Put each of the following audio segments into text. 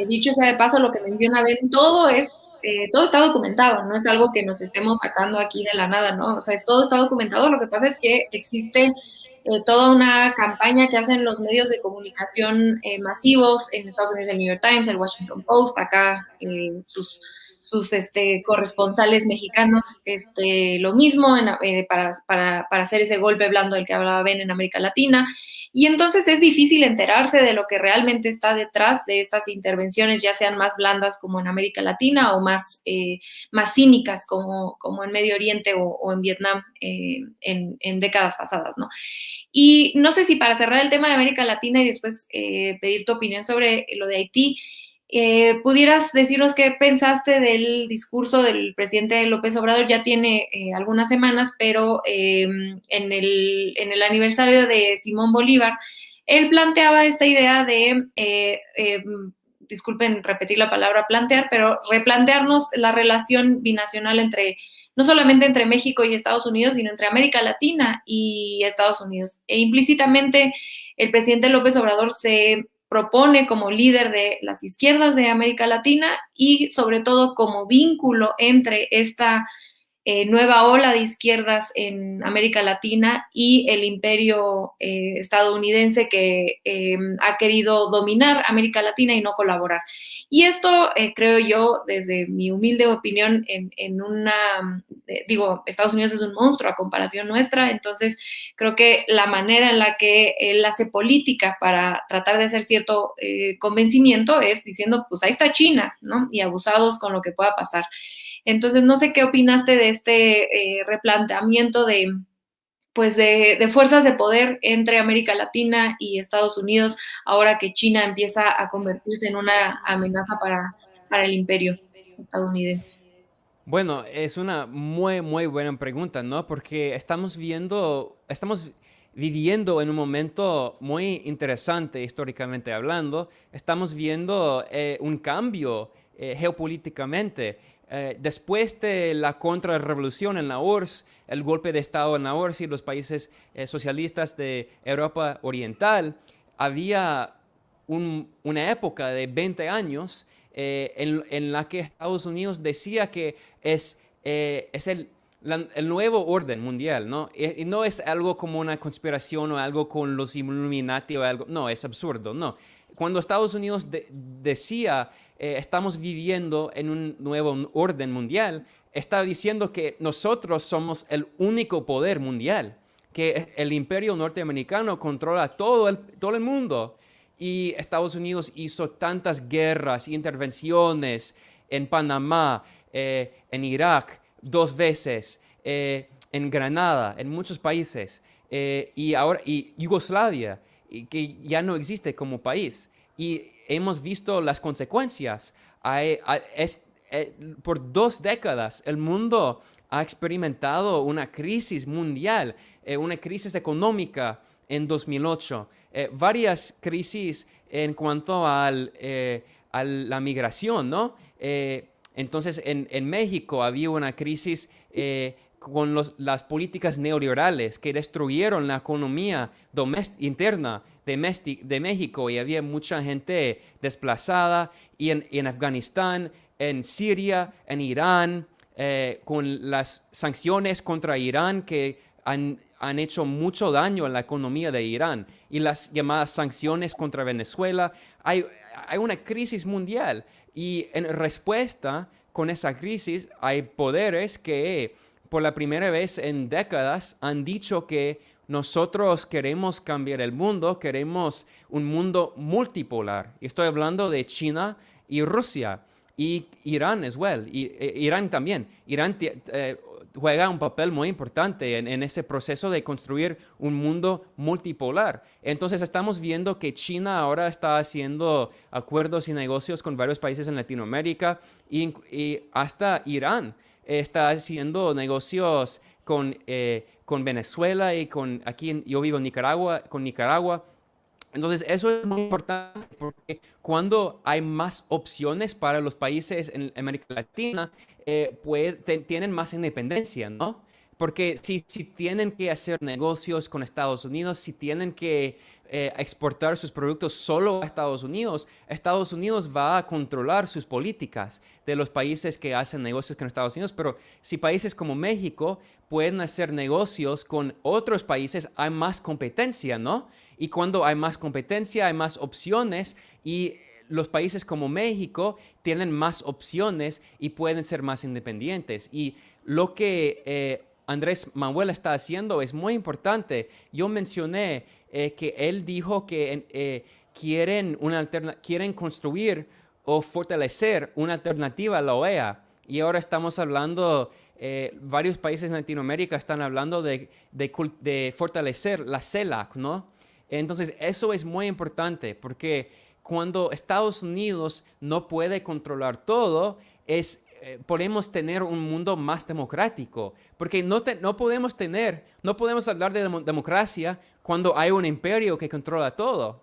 dicho sea de paso, lo que menciona Ben, todo está documentado, no es algo que nos estemos sacando aquí de la nada, ¿no? O sea, todo está documentado, lo que pasa es que existe toda una campaña que hacen los medios de comunicación masivos en Estados Unidos, el New York Times, el Washington Post, acá sus corresponsales mexicanos, lo mismo para hacer ese golpe blando del que hablaba Ben en América Latina. Y entonces es difícil enterarse de lo que realmente está detrás de estas intervenciones, ya sean más blandas como en América Latina o más cínicas como en Medio Oriente o en Vietnam en décadas pasadas, ¿no? Y no sé si para cerrar el tema de América Latina y después pedir tu opinión sobre lo de Haití, ¿pudieras decirnos qué pensaste del discurso del presidente López Obrador? Ya tiene algunas semanas, pero en el aniversario de Simón Bolívar, él planteaba esta idea de, disculpen repetir la palabra plantear, pero replantearnos la relación binacional no solamente entre México y Estados Unidos, sino entre América Latina y Estados Unidos. E implícitamente el presidente López Obrador se propone como líder de las izquierdas de América Latina y sobre todo como vínculo entre esta nueva ola de izquierdas en América Latina y el imperio estadounidense que ha querido dominar América Latina y no colaborar. Y esto, creo yo, desde mi humilde opinión, digo, Estados Unidos es un monstruo a comparación nuestra, entonces creo que la manera en la que él hace política para tratar de hacer cierto convencimiento es diciendo, pues ahí está China, ¿no? Y abusados con lo que pueda pasar. Entonces, no sé qué opinaste de este replanteamiento de fuerzas de poder entre América Latina y Estados Unidos, ahora que China empieza a convertirse en una amenaza para el imperio estadounidense. Bueno, es una muy, muy buena pregunta, ¿no? Porque estamos viviendo en un momento muy interesante históricamente hablando. Estamos viendo un cambio geopolíticamente. Después de la contrarrevolución en la URSS, el golpe de Estado en la URSS y los países socialistas de Europa Oriental, había una época de 20 años en la que Estados Unidos decía que es el nuevo orden mundial, ¿no? Y no es algo como una conspiración o algo con los Illuminati o algo, no, es absurdo, no. Cuando Estados Unidos decía estamos viviendo en un nuevo orden mundial, estaba diciendo que nosotros somos el único poder mundial, que el imperio norteamericano controla todo el mundo y Estados Unidos hizo tantas guerras, intervenciones en Panamá, en Irak, 2 veces, en Granada, en muchos países, y Yugoslavia, que ya no existe como país. Y hemos visto las consecuencias. Por 2 décadas el mundo ha experimentado una crisis mundial, una crisis económica en 2008, varias crisis en cuanto a la migración, ¿no? Entonces, en México había una crisis con las políticas neoliberales que destruyeron la economía interna de México y había mucha gente desplazada y en Afganistán, en Siria, en Irán, con las sanciones contra Irán que han hecho mucho daño a la economía de Irán y las llamadas sanciones contra Venezuela. Hay una crisis mundial y en respuesta con esa crisis hay poderes que por la primera vez en décadas han dicho que nosotros queremos cambiar el mundo, queremos un mundo multipolar. Y estoy hablando de China y Rusia y Irán as well, y Irán también. Irán juega un papel muy importante en ese proceso de construir un mundo multipolar. Entonces estamos viendo que China ahora está haciendo acuerdos y negocios con varios países en Latinoamérica y hasta Irán está haciendo negocios con Venezuela y yo vivo en Nicaragua, con Nicaragua. Entonces, eso es muy importante porque cuando hay más opciones para los países en América Latina, tienen más independencia, ¿no? Porque si tienen que hacer negocios con Estados Unidos, si tienen que exportar sus productos solo a Estados Unidos va a controlar sus políticas de los países que hacen negocios con Estados Unidos, pero si países como México pueden hacer negocios con otros países, hay más competencia, ¿no? Y cuando hay más competencia, hay más opciones y los países como México tienen más opciones y pueden ser más independientes. Y lo que Andrés Manuel está haciendo es muy importante. Yo mencioné que él dijo que quieren construir o fortalecer una alternativa a la OEA. Y ahora estamos hablando, varios países en Latinoamérica están hablando de fortalecer la CELAC, ¿no? Entonces, eso es muy importante porque cuando Estados Unidos no puede controlar todo, podemos tener un mundo más democrático, porque no podemos hablar de democracia cuando hay un imperio que controla todo.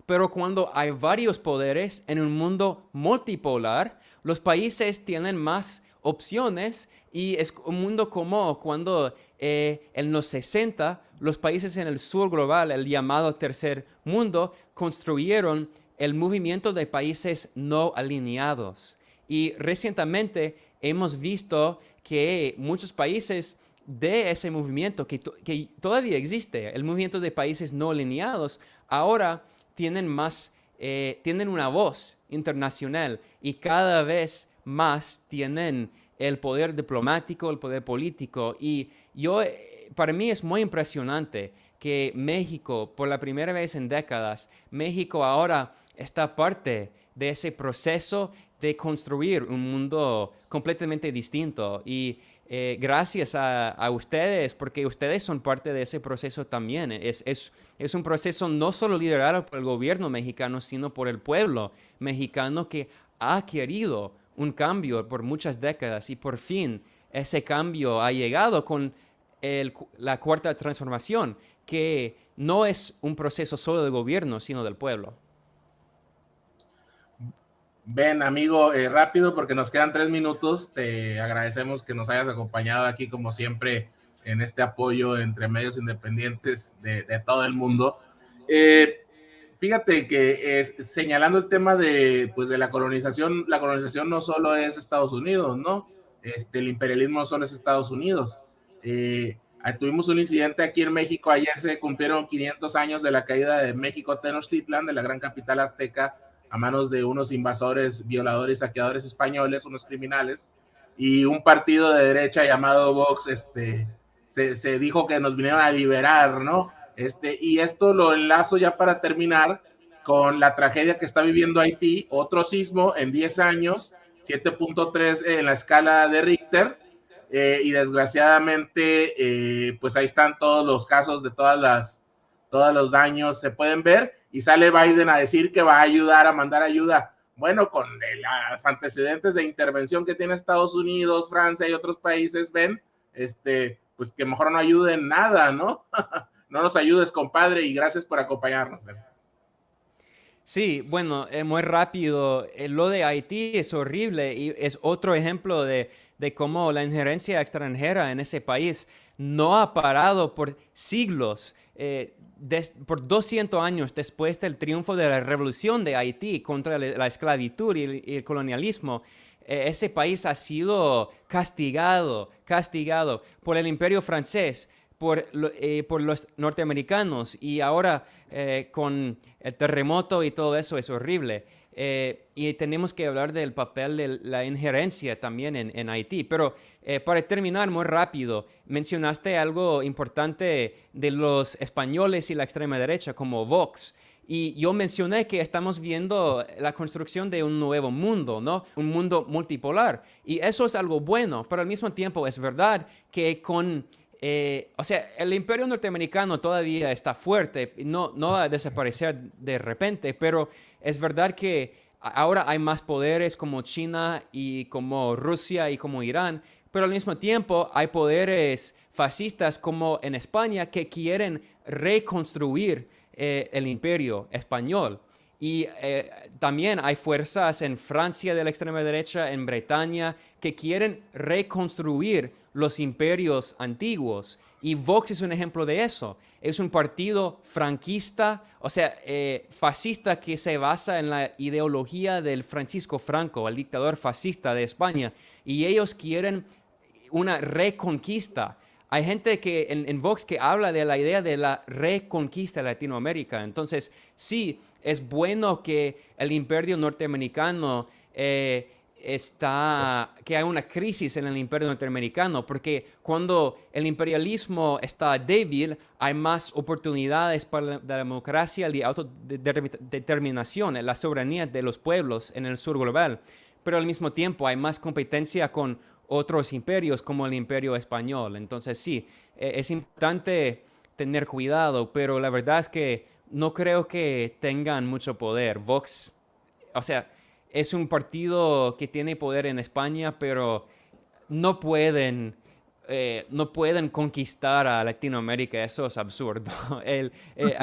Pero cuando hay varios poderes en un mundo multipolar, los países tienen más opciones y es un mundo como cuando en los 60 los países en el sur global, el llamado tercer mundo, construyeron el movimiento de países no alineados. Y recientemente hemos visto que muchos países de ese movimiento, que todavía existe, el movimiento de países no alineados, ahora tienen una voz internacional y cada vez más tienen el poder diplomático, el poder político. Y para mí es muy impresionante que México, por la primera vez en décadas, México ahora está parte de ese proceso de construir un mundo completamente distinto. Y gracias a ustedes, porque ustedes son parte de ese proceso también. Es un proceso no solo liderado por el gobierno mexicano, sino por el pueblo mexicano que ha querido un cambio por muchas décadas y por fin ese cambio ha llegado con la cuarta transformación, que no es un proceso solo del gobierno, sino del pueblo. Ben, amigo, rápido porque nos quedan 3 minutos. Te agradecemos que nos hayas acompañado aquí, como siempre, en este apoyo entre medios independientes de todo el mundo. Fíjate que señalando el tema de la colonización no solo es Estados Unidos, ¿no? El imperialismo no solo es Estados Unidos. Tuvimos un incidente aquí en México. Ayer se cumplieron 500 años de la caída de México Tenochtitlan, de la gran capital azteca, a manos de unos invasores, violadores, saqueadores españoles, unos criminales, y un partido de derecha llamado Vox se dijo que nos vinieron a liberar, ¿no? Y esto lo enlazo ya para terminar con la tragedia que está viviendo Haití, otro sismo en 10 años, 7.3 en la escala de Richter, y desgraciadamente, pues ahí están todos los casos de todos los daños, se pueden ver, y sale Biden a decir que va a ayudar, a mandar ayuda. Bueno, con los antecedentes de intervención que tiene Estados Unidos, Francia y otros países, ven, pues que mejor no ayuden nada, ¿no? No nos ayudes, compadre, y gracias por acompañarnos. ¿Ven? Sí, bueno, muy rápido, lo de Haití es horrible y es otro ejemplo de cómo la injerencia extranjera en ese país no ha parado por siglos. Por 200 años después del triunfo de la revolución de Haití contra la esclavitud y el colonialismo, ese país ha sido castigado por el imperio francés, por los norteamericanos, y ahora con el terremoto y todo eso es horrible. Y tenemos que hablar del papel de la injerencia también en Haití. Pero para terminar muy rápido, mencionaste algo importante de los españoles y la extrema derecha como Vox. Y yo mencioné que estamos viendo la construcción de un nuevo mundo, ¿no? Un mundo multipolar. Y eso es algo bueno, pero al mismo tiempo es verdad que el imperio norteamericano todavía está fuerte, no va a desaparecer de repente, pero es verdad que ahora hay más poderes como China y como Rusia y como Irán, pero al mismo tiempo hay poderes fascistas como en España que quieren reconstruir el imperio español. Y también hay fuerzas en Francia de la extrema derecha, en Bretaña, que quieren reconstruir los imperios antiguos. Y Vox es un ejemplo de eso. Es un partido franquista, o sea, fascista, que se basa en la ideología del Francisco Franco, el dictador fascista de España. Y ellos quieren una reconquista. Hay gente que en Vox que habla de la idea de la reconquista de Latinoamérica. Entonces, sí, es bueno que el imperio norteamericano que hay una crisis en el imperio norteamericano, porque cuando el imperialismo está débil, hay más oportunidades para la democracia, la autodeterminación, la soberanía de los pueblos en el sur global. Pero al mismo tiempo hay más competencia con otros imperios como el imperio español. Entonces sí, es importante tener cuidado, pero la verdad es que no creo que tengan mucho poder. Vox, o sea, es un partido que tiene poder en España, pero no pueden, no pueden conquistar a Latinoamérica. Eso es absurdo.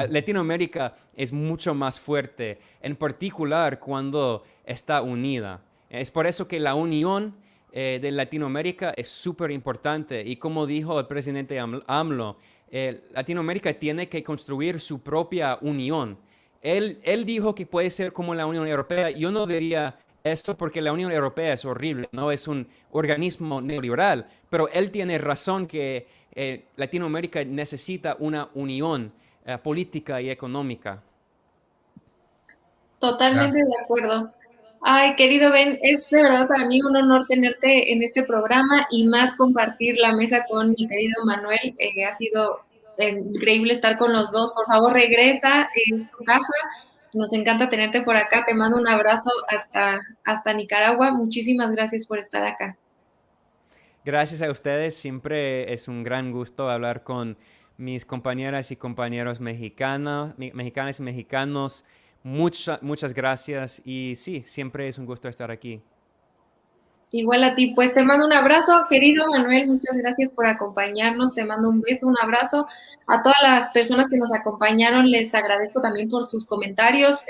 Latinoamérica es mucho más fuerte, en particular cuando está unida. Es por eso que la unión de Latinoamérica es súper importante. Y como dijo el presidente AMLO, Latinoamérica tiene que construir su propia unión. Él dijo que puede ser como la Unión Europea. Yo no diría esto porque la Unión Europea es horrible, no es un organismo neoliberal, pero él tiene razón que Latinoamérica necesita una unión política y económica. Totalmente Gracias. de acuerdo. Ay, querido Ben, es de verdad para mí un honor tenerte en este programa y más compartir la mesa con mi querido Manuel. Ha sido increíble estar con los dos. Por favor, regresa, es tu casa. Nos encanta tenerte por acá. Te mando un abrazo hasta Nicaragua. Muchísimas gracias por estar acá. Gracias a ustedes, siempre es un gran gusto hablar con mis compañeras y compañeros mexicanas y mexicanos. Muchas gracias y sí, siempre es un gusto estar aquí. Igual a ti, pues te mando un abrazo, querido Manuel, muchas gracias por acompañarnos, te mando un beso, un abrazo a todas las personas que nos acompañaron, les agradezco también por sus comentarios.